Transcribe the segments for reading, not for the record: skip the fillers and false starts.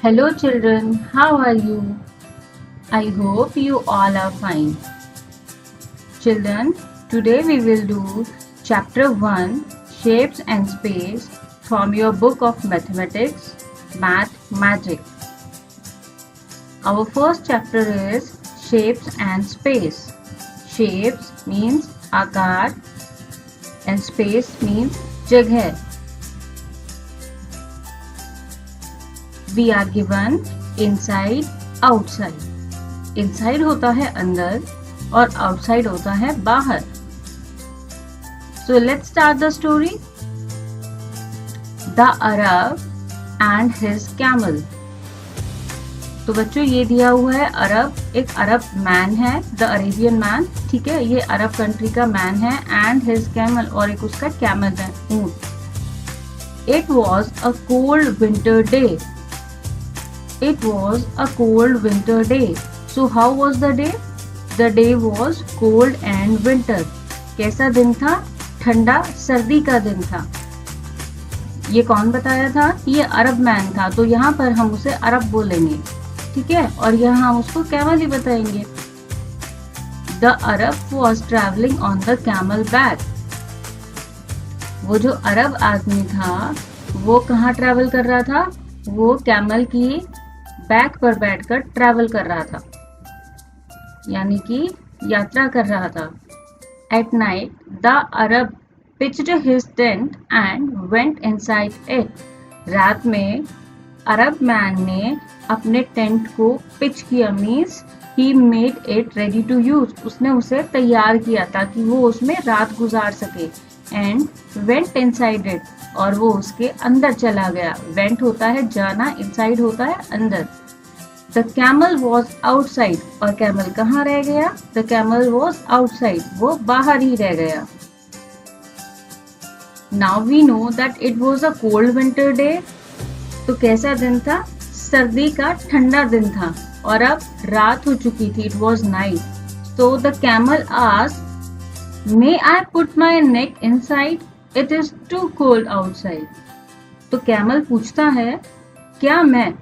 Hello children, how are you? I hope you all are fine. Children, today we will do chapter 1 Shapes and Space from your book of mathematics, Math Magic. Our first chapter is Shapes and Space. Shapes means आकार and space means जगह. We are given inside, outside. Inside होता है अंदर और outside होता है बाहर. So let's start the story. The Arab and his camel. तो बच्चों ये दिया हुआ है अरब, एक अरब मैन है, द अरेबियन मैन, ठीक है, ये अरब कंट्री का मैन है, एंड हिज कैमल, और एक उसका कैमल है, ऊंट. It was a cold winter day. It was a cold winter day. So how was the day? The day was cold and winter. कैसा दिन था? ठंडा सर्दी का दिन था. ये कौन बताया था? ये अरब मैन था, तो यहाँ पर हम उसे अरब बोलेंगे, ठीक है, और यहाँ हम उसको कैमल ही बताएंगे. The Arab was traveling on the camel back. वो जो अरब आदमी था वो कहाँ ट्रैवल कर रहा था? वो कैमल की बैक पर बैठकर ट्रैवल कर रहा था, यानी कि यात्रा कर रहा था. At night the Arab pitched his tent and went inside it. रात में अरब मैन ने अपने टेंट को पिच किया, means he made it ready to use. उसने उसे तैयार किया ताकि वो उसमें रात गुजार सके. एंड वेंट इनसाइड इट, और वो उसके अंदर चला गया. वेंट होता है जाना, इनसाइड होता है अंदर. द कैमल वॉज आउटसाइड, और कैमल कहाँ रह गया? द कैमल वॉज आउटसाइड, वो बाहर ही रह गया. Now we know that it was a cold winter day. तो कैसा दिन था? सर्दी का ठंडा दिन था, और अब रात हो चुकी थी. It was night. So the camel asked, may I put my neck inside? It is too cold outside. तो कैमल पूछता है, क्या मैं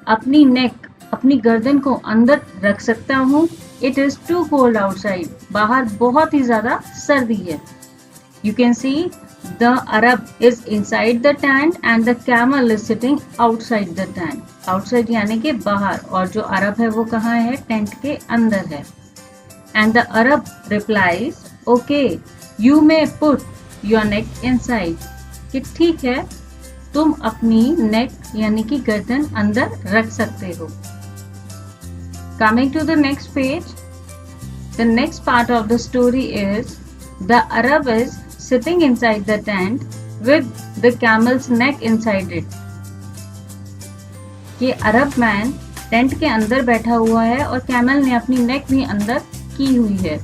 अपनी नेक, अपनी गर्दन को अंदर रख सकता हूँ? It is too cold outside, बाहर बहुत ही ज्यादा सर्दी है. You can see the Arab is inside the tent and the camel is sitting outside the tent. Outside यानी कि बाहर, और जो अरब है वो कहाँ है? टेंट के अंदर है. And the Arab replies, okay you may put your neck inside. कि ठीक है, तुम अपनी नेक यानी कि गर्दन अंदर रख सकते हो. Coming to the next page, the next part of the story is the Arab is sitting inside the tent with the camel's neck inside it. ये अरब मैन टेंट के अंदर बैठा हुआ है और कैमल ने अपनी नेक भी अंदर की हुई है.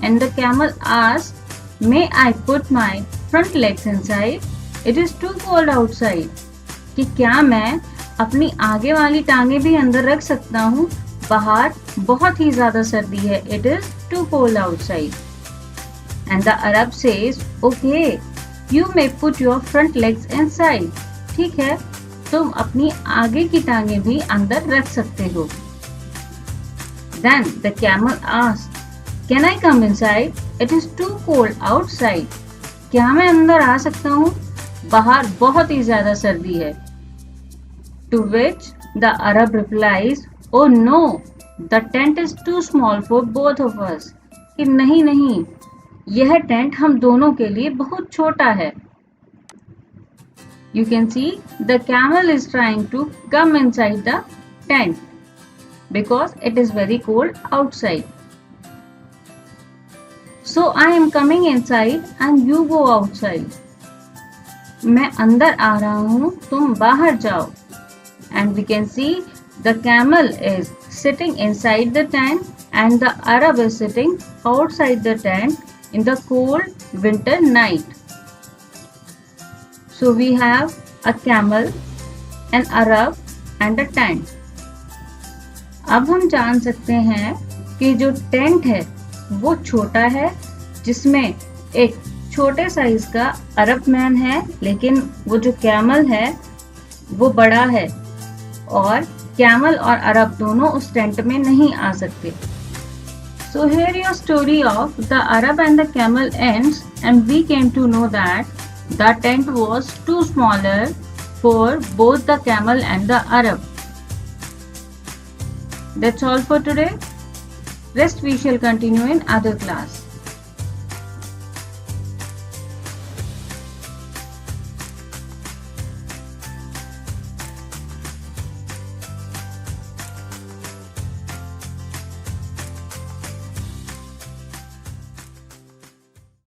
And the camel asked, may I put my front legs inside? It is too cold outside. कि क्या मैं अपनी आगे वाली टांगे भी अंदर रख सकता हूँ? बाहर बहुत ही ज्यादा सर्दी है. It is too cold outside. And the Arab says, okay, you may put your front legs inside. ठीक है, तुम अपनी आगे की टांगे भी अंदर रख सकते हो. Then the camel asked, can I come inside? It is too cold outside. क्या मैं अंदर आ सकता हूँ? बाहर बहुत ही ज्यादा सर्दी है. To which the Arab replies, oh no, the tent is too small for both of us. कि नहीं नहीं, यह टेंट हम दोनों के लिए बहुत छोटा है. You can see the camel is trying to come inside the tent because it is very cold outside. So I am coming inside and you go outside. मैं अंदर आ रहा हूँ, तुम बाहर जाओ. And we can see the camel is sitting inside the tent and the Arab is sitting outside the tent in the cold winter night. So we have a camel, an Arab and a tent. अब हम जान सकते हैं कि जो tent है वो छोटा है, जिसमें एक छोटे साइज का अरब मैन है, लेकिन वो जो कैमल है वो बड़ा है और कैमल और अरब दोनों उस टेंट में नहीं आ सकते। So here your story of the Arab and the camel ends, and we came to know that the tent was too smaller for both the camel and the Arab. That's all for today. Rest we shall continue in other class.